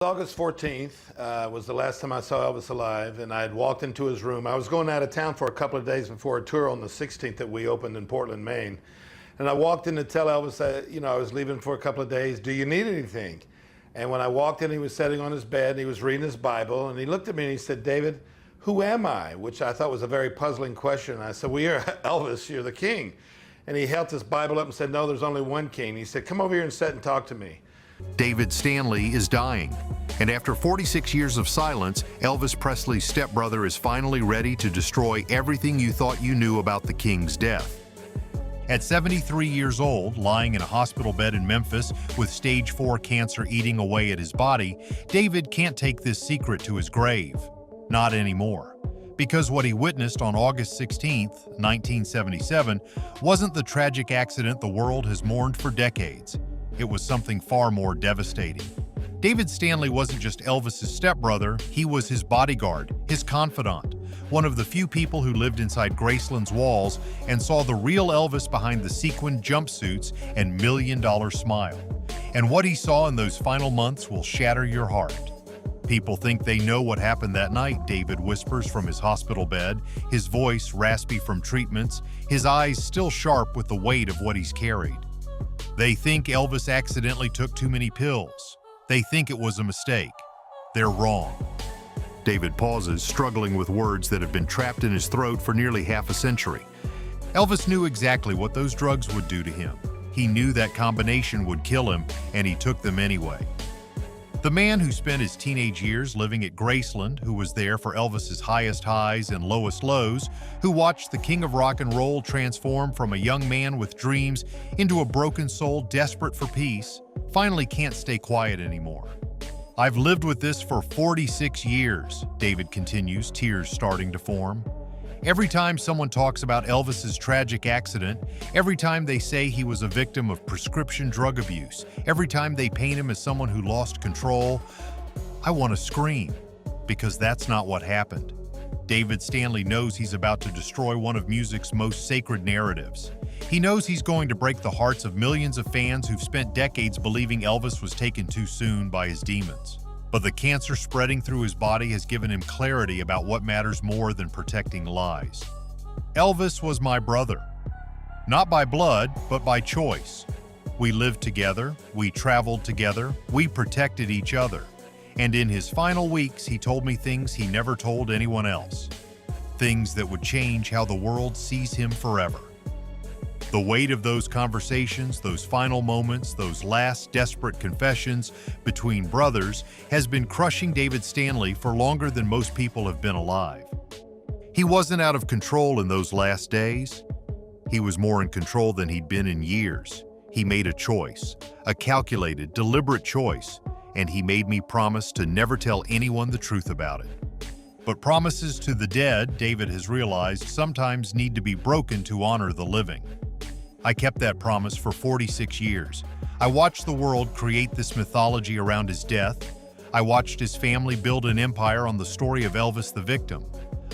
August 14th was the last time I saw Elvis alive, and I had walked into his room. I was going out of town for a couple of days before a tour on the 16th that we opened in Portland, Maine. And I walked in to tell Elvis that, I was leaving for a couple of days. Do you need anything? And when I walked in, he was sitting on his bed, and he was reading his Bible, and he looked at me and he said, "David, who am I?" Which I thought was a very puzzling question. And I said, "Well, you're Elvis, you're the king." And he held his Bible up and said, "No, there's only one king." He said, "Come over here and sit and talk to me." David Stanley is dying, and after 46 years of silence, Elvis Presley's stepbrother is finally ready to destroy everything you thought you knew about the king's death. At 73 years old, lying in a hospital bed in Memphis with stage 4 cancer eating away at his body, David can't take this secret to his grave. Not anymore. Because what he witnessed on August 16, 1977, wasn't the tragic accident the world has mourned for decades. It was something far more devastating. David Stanley wasn't just Elvis's stepbrother, he was his bodyguard, his confidant, one of the few people who lived inside Graceland's walls and saw the real Elvis behind the sequined jumpsuits and million-dollar smile. And what he saw in those final months will shatter your heart. People think they know what happened that night, David whispers from his hospital bed, his voice raspy from treatments, his eyes still sharp with the weight of what he's carried. They think Elvis accidentally took too many pills. They think it was a mistake. They're wrong. David pauses, struggling with words that have been trapped in his throat for nearly half a century. Elvis knew exactly what those drugs would do to him. He knew that combination would kill him, and he took them anyway. The man who spent his teenage years living at Graceland, who was there for Elvis's highest highs and lowest lows, who watched the king of rock and roll transform from a young man with dreams into a broken soul desperate for peace, finally can't stay quiet anymore. "I've lived with this for 46 years, David continues, tears starting to form. Every time someone talks about Elvis's tragic accident, every time they say he was a victim of prescription drug abuse, every time they paint him as someone who lost control, I want to scream, because that's not what happened." David Stanley knows he's about to destroy one of music's most sacred narratives. He knows he's going to break the hearts of millions of fans who've spent decades believing Elvis was taken too soon by his demons. But the cancer spreading through his body has given him clarity about what matters more than protecting lies. "Elvis was my brother. Not by blood, but by choice. We lived together, we traveled together, we protected each other. And in his final weeks, he told me things he never told anyone else. Things that would change how the world sees him forever." The weight of those conversations, those final moments, those last desperate confessions between brothers has been crushing David Stanley for longer than most people have been alive. He wasn't out of control in those last days. He was more in control than he'd been in years. He made a choice, a calculated, deliberate choice, and he made me promise to never tell anyone the truth about it. But promises to the dead, David has realized, sometimes need to be broken to honor the living. I kept that promise for 46 years. I watched the world create this mythology around his death. I watched his family build an empire on the story of Elvis the victim.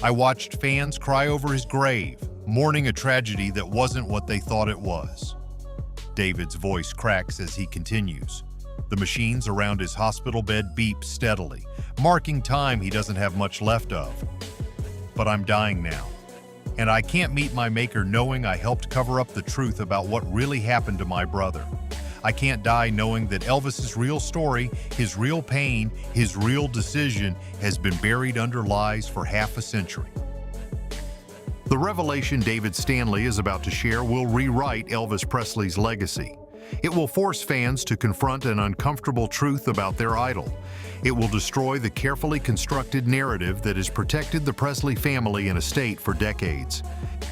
I watched fans cry over his grave, mourning a tragedy that wasn't what they thought it was. David's voice cracks as he continues. The machines around his hospital bed beep steadily, marking time he doesn't have much left of. But I'm dying now. And I can't meet my maker knowing I helped cover up the truth about what really happened to my brother. I can't die knowing that Elvis's real story, his real pain, his real decision has been buried under lies for half a century. The revelation David Stanley is about to share will rewrite Elvis Presley's legacy. It will force fans to confront an uncomfortable truth about their idol. It will destroy the carefully constructed narrative that has protected the Presley family and estate for decades.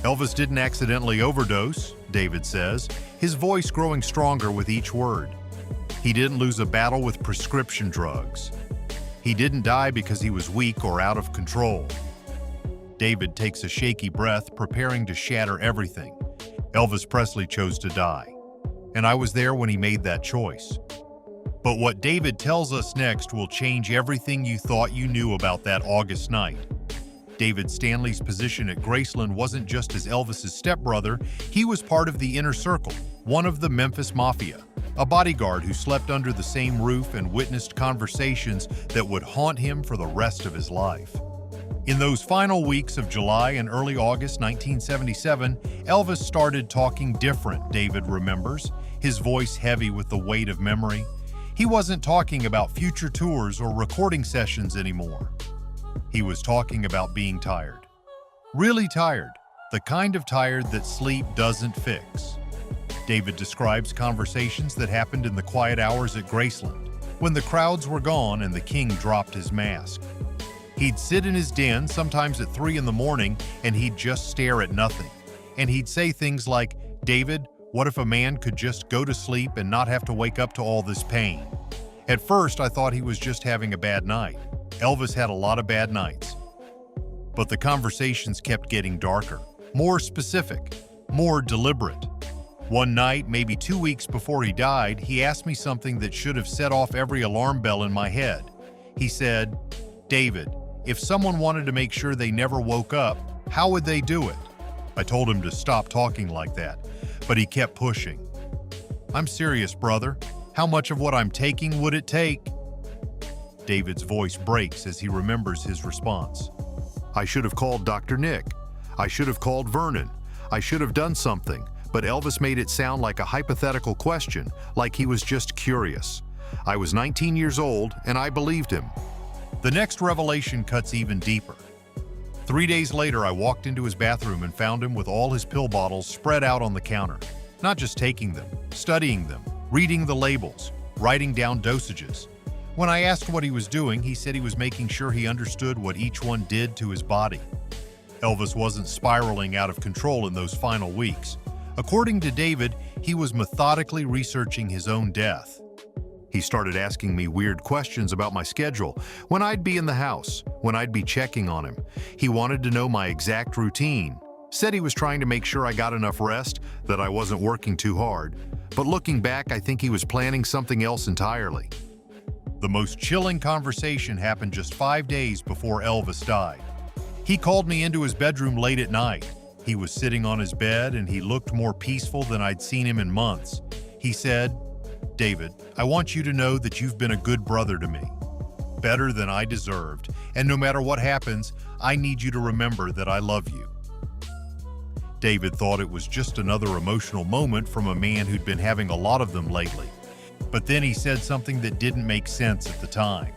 "Elvis didn't accidentally overdose," David says, his voice growing stronger with each word. "He didn't lose a battle with prescription drugs. He didn't die because he was weak or out of control." David takes a shaky breath, preparing to shatter everything. "Elvis Presley chose to die. And I was there when he made that choice." But what David tells us next will change everything you thought you knew about that August night. David Stanley's position at Graceland wasn't just as Elvis's stepbrother, he was part of the inner circle, one of the Memphis Mafia. a bodyguard who slept under the same roof and witnessed conversations that would haunt him for the rest of his life. In those final weeks of July and early August 1977, Elvis started talking different, David remembers, his voice heavy with the weight of memory. He wasn't talking about future tours or recording sessions anymore. He was talking about being tired. Really tired, the kind of tired that sleep doesn't fix. David describes conversations that happened in the quiet hours at Graceland, when the crowds were gone and the king dropped his mask. He'd sit in his den, sometimes at 3 in the morning, and he'd just stare at nothing. And he'd say things like, "David, what if a man could just go to sleep and not have to wake up to all this pain?" At first, I thought he was just having a bad night. Elvis had a lot of bad nights. But the conversations kept getting darker, more specific, more deliberate. One night, maybe 2 weeks before he died, he asked me something that should have set off every alarm bell in my head. He said, "David, if someone wanted to make sure they never woke up, how would they do it?" I told him to stop talking like that, but he kept pushing. "I'm serious, brother. How much of what I'm taking would it take?" David's voice breaks as he remembers his response. "I should have called Dr. Nick. I should have called Vernon. I should have done something." But Elvis made it sound like a hypothetical question, like he was just curious. I was 19 years old, and I believed him. The next revelation cuts even deeper. 3 days later, I walked into his bathroom and found him with all his pill bottles spread out on the counter. Not just taking them, studying them, reading the labels, writing down dosages. When I asked what he was doing, he said he was making sure he understood what each one did to his body. Elvis wasn't spiraling out of control in those final weeks. According to David, he was methodically researching his own death. He started asking me weird questions about my schedule, when I'd be in the house, when I'd be checking on him. He wanted to know my exact routine. Said he was trying to make sure I got enough rest, that I wasn't working too hard. But looking back, I think he was planning something else entirely. The most chilling conversation happened just 5 days before Elvis died. He called me into his bedroom late at night. He was sitting on his bed and he looked more peaceful than I'd seen him in months. He said, "David, I want you to know that you've been a good brother to me, better than I deserved, and no matter what happens, I need you to remember that I love you." David thought it was just another emotional moment from a man who'd been having a lot of them lately. But then he said something that didn't make sense at the time.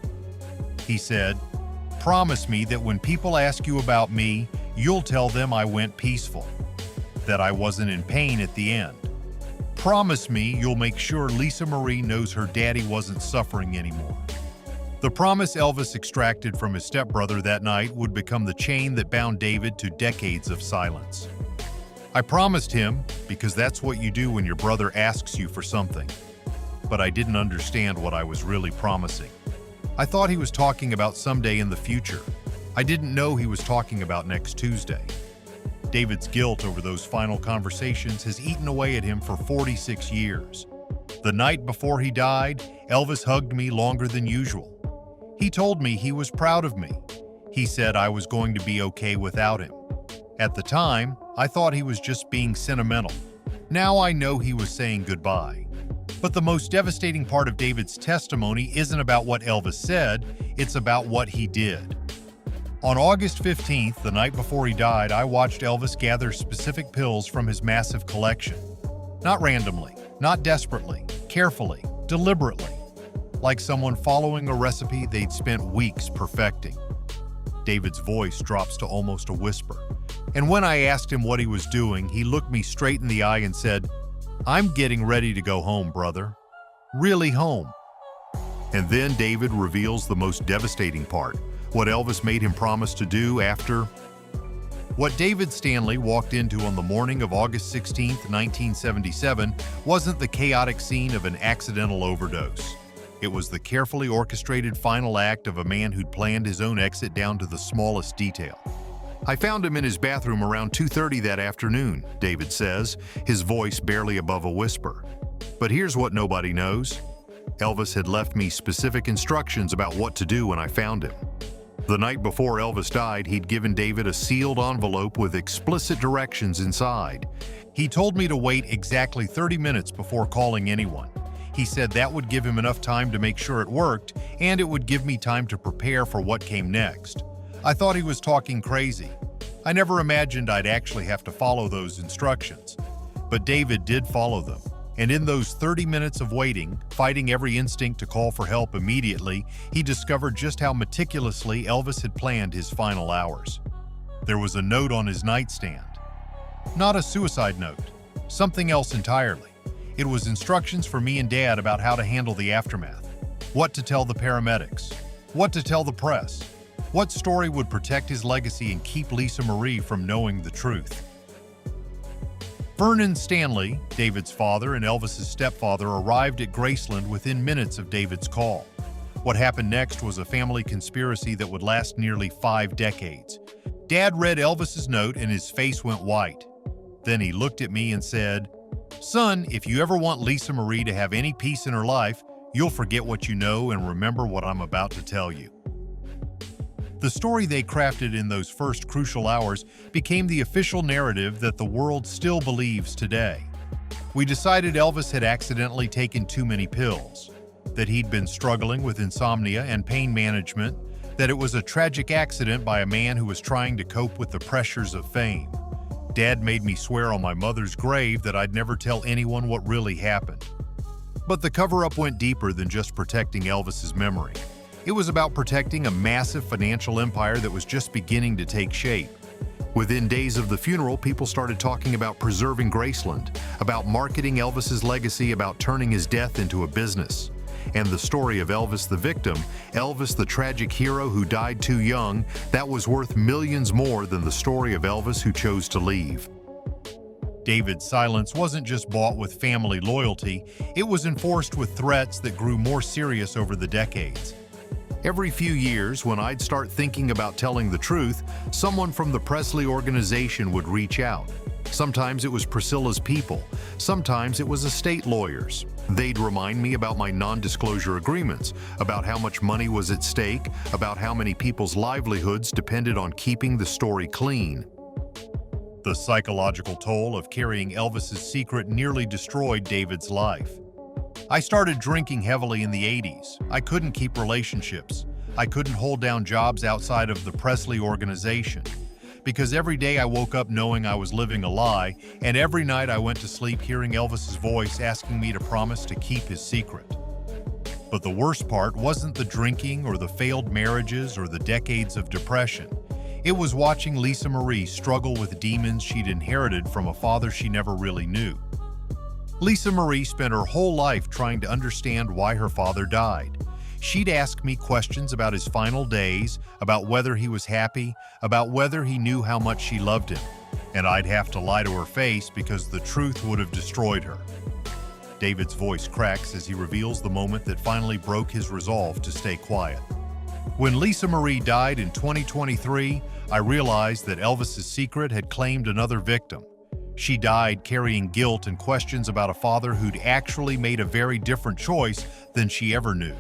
He said, "Promise me that when people ask you about me, you'll tell them I went peaceful, that I wasn't in pain at the end. Promise me you'll make sure Lisa Marie knows her daddy wasn't suffering anymore." The promise Elvis extracted from his stepbrother that night would become the chain that bound David to decades of silence. I promised him, because that's what you do when your brother asks you for something. But I didn't understand what I was really promising. I thought he was talking about someday in the future. I didn't know he was talking about next Tuesday. David's guilt over those final conversations has eaten away at him for 46 years. The night before he died, Elvis hugged me longer than usual. He told me he was proud of me. He said I was going to be okay without him. At the time, I thought he was just being sentimental. Now I know he was saying goodbye. But the most devastating part of David's testimony isn't about what Elvis said, it's about what he did. On August 15th, the night before he died, I watched Elvis gather specific pills from his massive collection. Not randomly, not desperately, carefully, deliberately, like someone following a recipe they'd spent weeks perfecting. David's voice drops to almost a whisper. And when I asked him what he was doing, he looked me straight in the eye and said, "I'm getting ready to go home, brother. Really home." And then David reveals the most devastating part, what Elvis made him promise to do after. What David Stanley walked into on the morning of August 16, 1977, wasn't the chaotic scene of an accidental overdose. It was the carefully orchestrated final act of a man who'd planned his own exit down to the smallest detail. I found him in his bathroom around 2:30 that afternoon, David says, his voice barely above a whisper. But here's what nobody knows. Elvis had left me specific instructions about what to do when I found him. The night before Elvis died, he'd given David a sealed envelope with explicit directions inside. He told me to wait exactly 30 minutes before calling anyone. He said that would give him enough time to make sure it worked, and it would give me time to prepare for what came next. I thought he was talking crazy. I never imagined I'd actually have to follow those instructions. But David did follow them. And in those 30 minutes of waiting, fighting every instinct to call for help immediately, he discovered just how meticulously Elvis had planned his final hours. There was a note on his nightstand. Not a suicide note, something else entirely. It was instructions for me and Dad about how to handle the aftermath, what to tell the paramedics, what to tell the press, what story would protect his legacy and keep Lisa Marie from knowing the truth. Vernon Stanley, David's father and Elvis's stepfather, arrived at Graceland within minutes of David's call. What happened next was a family conspiracy that would last nearly 5 decades. Dad read Elvis's note and his face went white. Then he looked at me and said, "Son, if you ever want Lisa Marie to have any peace in her life, you'll forget what you know and remember what I'm about to tell you." The story they crafted in those first crucial hours became the official narrative that the world still believes today. We decided Elvis had accidentally taken too many pills, that he'd been struggling with insomnia and pain management, that it was a tragic accident by a man who was trying to cope with the pressures of fame. Dad made me swear on my mother's grave that I'd never tell anyone what really happened. But the cover-up went deeper than just protecting Elvis's memory. It was about protecting a massive financial empire that was just beginning to take shape. Within days of the funeral, people started talking about preserving Graceland, about marketing Elvis's legacy, about turning his death into a business. And the story of Elvis the victim, Elvis the tragic hero who died too young, that was worth millions more than the story of Elvis who chose to leave. David's silence wasn't just bought with family loyalty, it was enforced with threats that grew more serious over the decades. Every few years, when I'd start thinking about telling the truth, someone from the Presley organization would reach out. Sometimes it was Priscilla's people, sometimes it was estate lawyers. They'd remind me about my non-disclosure agreements, about how much money was at stake, about how many people's livelihoods depended on keeping the story clean. The psychological toll of carrying Elvis's secret nearly destroyed David's life. I started drinking heavily in the 80s. I couldn't keep relationships. I couldn't hold down jobs outside of the Presley organization. Because every day I woke up knowing I was living a lie, and every night I went to sleep hearing Elvis's voice asking me to promise to keep his secret. But the worst part wasn't the drinking or the failed marriages or the decades of depression. It was watching Lisa Marie struggle with demons she'd inherited from a father she never really knew. Lisa Marie spent her whole life trying to understand why her father died. She'd ask me questions about his final days, about whether he was happy, about whether he knew how much she loved him. And I'd have to lie to her face because the truth would have destroyed her. David's voice cracks as he reveals the moment that finally broke his resolve to stay quiet. When Lisa Marie died in 2023, I realized that Elvis's secret had claimed another victim. She died carrying guilt and questions about a father who'd actually made a very different choice than she ever knew.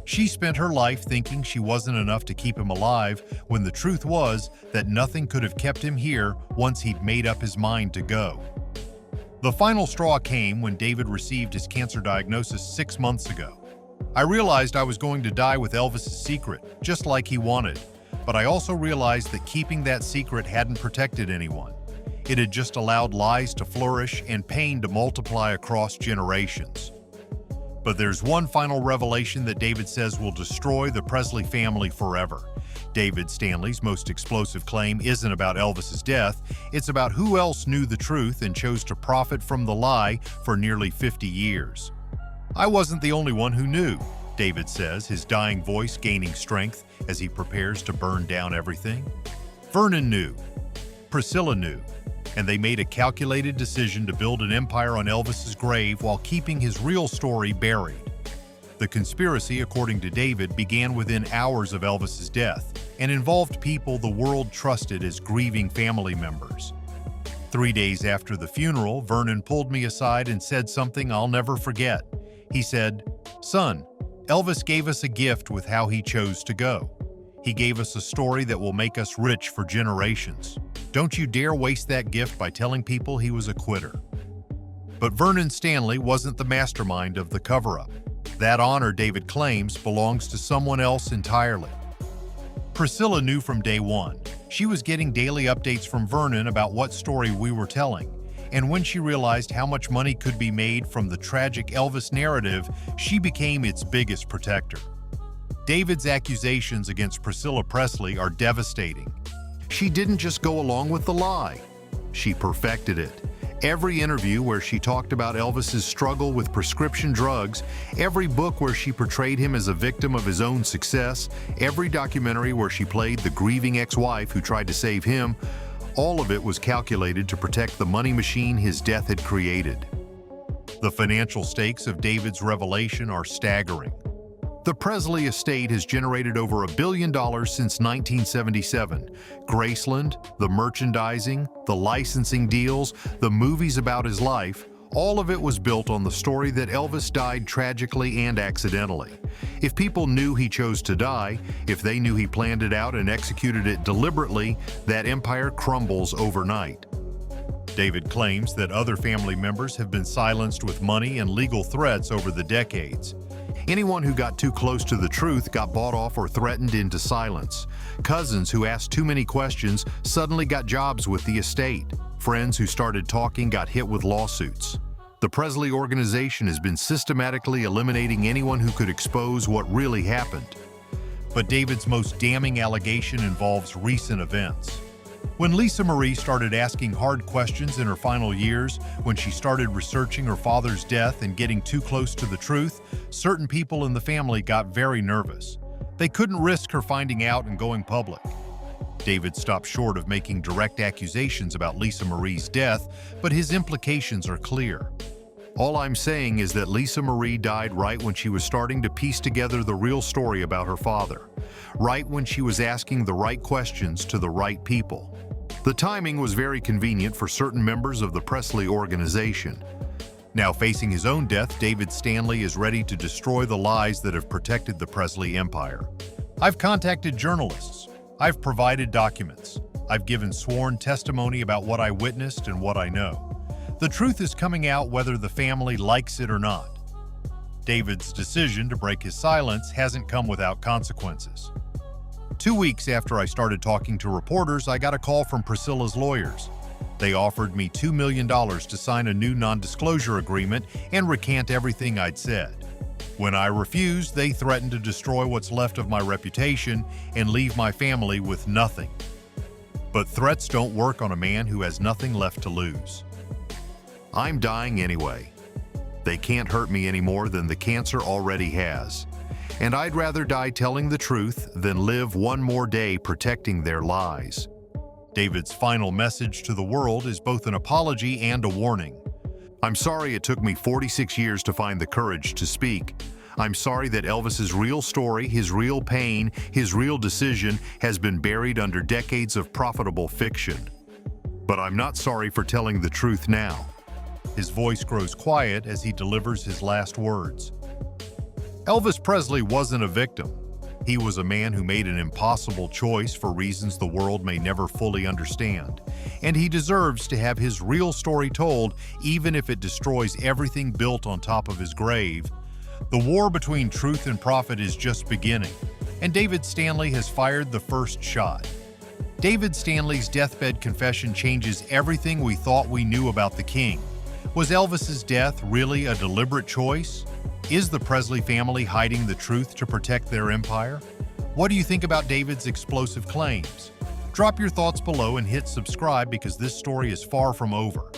She spent her life thinking she wasn't enough to keep him alive, when the truth was that nothing could have kept him here once he'd made up his mind to go. The final straw came when David received his cancer diagnosis 6 months ago. I realized I was going to die with Elvis's secret, just like he wanted, but I also realized that keeping that secret hadn't protected anyone. It had just allowed lies to flourish and pain to multiply across generations. But there's one final revelation that David says will destroy the Presley family forever. David Stanley's most explosive claim isn't about Elvis's death, it's about who else knew the truth and chose to profit from the lie for nearly 50 years. "I wasn't the only one who knew," David says, his dying voice gaining strength as he prepares to burn down everything. Vernon knew. Priscilla knew. And they made a calculated decision to build an empire on Elvis's grave while keeping his real story buried. The conspiracy, according to David, began within hours of Elvis's death and involved people the world trusted as grieving family members. 3 days after the funeral, Vernon pulled me aside and said something I'll never forget. He said, "Son, Elvis gave us a gift with how he chose to go. He gave us a story that will make us rich for generations. Don't you dare waste that gift by telling people he was a quitter." But Vernon Stanley wasn't the mastermind of the cover-up. That honor, David claims, belongs to someone else entirely. Priscilla knew from day one. She was getting daily updates from Vernon about what story we were telling. And when she realized how much money could be made from the tragic Elvis narrative, she became its biggest protector. David's accusations against Priscilla Presley are devastating. She didn't just go along with the lie. She perfected it. Every interview where she talked about Elvis's struggle with prescription drugs, every book where she portrayed him as a victim of his own success, every documentary where she played the grieving ex-wife who tried to save him, all of it was calculated to protect the money machine his death had created. The financial stakes of David's revelation are staggering. The Presley estate has generated over $1 billion since 1977. Graceland, the merchandising, the licensing deals, the movies about his life, all of it was built on the story that Elvis died tragically and accidentally. If people knew he chose to die, if they knew he planned it out and executed it deliberately, that empire crumbles overnight. David claims that other family members have been silenced with money and legal threats over the decades. Anyone who got too close to the truth got bought off or threatened into silence. Cousins who asked too many questions suddenly got jobs with the estate. Friends who started talking got hit with lawsuits. The Presley organization has been systematically eliminating anyone who could expose what really happened. But David's most damning allegation involves recent events. When Lisa Marie started asking hard questions in her final years, when she started researching her father's death and getting too close to the truth, certain people in the family got very nervous. They couldn't risk her finding out and going public. David stopped short of making direct accusations about Lisa Marie's death, but his implications are clear. All I'm saying is that Lisa Marie died right when she was starting to piece together the real story about her father, right when she was asking the right questions to the right people. The timing was very convenient for certain members of the Presley organization. Now facing his own death, David Stanley is ready to destroy the lies that have protected the Presley empire. I've contacted journalists. I've provided documents. I've given sworn testimony about what I witnessed and what I know. The truth is coming out whether the family likes it or not. David's decision to break his silence hasn't come without consequences. 2 weeks after I started talking to reporters, I got a call from Priscilla's lawyers. They offered me $2 million to sign a new non-disclosure agreement and recant everything I'd said. When I refused, they threatened to destroy what's left of my reputation and leave my family with nothing. But threats don't work on a man who has nothing left to lose. I'm dying anyway. They can't hurt me any more than the cancer already has. And I'd rather die telling the truth than live one more day protecting their lies. David's final message to the world is both an apology and a warning. I'm sorry it took me 46 years to find the courage to speak. I'm sorry that Elvis's real story, his real pain, his real decision has been buried under decades of profitable fiction. But I'm not sorry for telling the truth now. His voice grows quiet as he delivers his last words. Elvis Presley wasn't a victim. He was a man who made an impossible choice for reasons the world may never fully understand. And he deserves to have his real story told, even if it destroys everything built on top of his grave. The war between truth and profit is just beginning, and David Stanley has fired the first shot. David Stanley's deathbed confession changes everything we thought we knew about the king. Was Elvis's death really a deliberate choice? Is the Presley family hiding the truth to protect their empire? What do you think about David's explosive claims? Drop your thoughts below and hit subscribe because this story is far from over.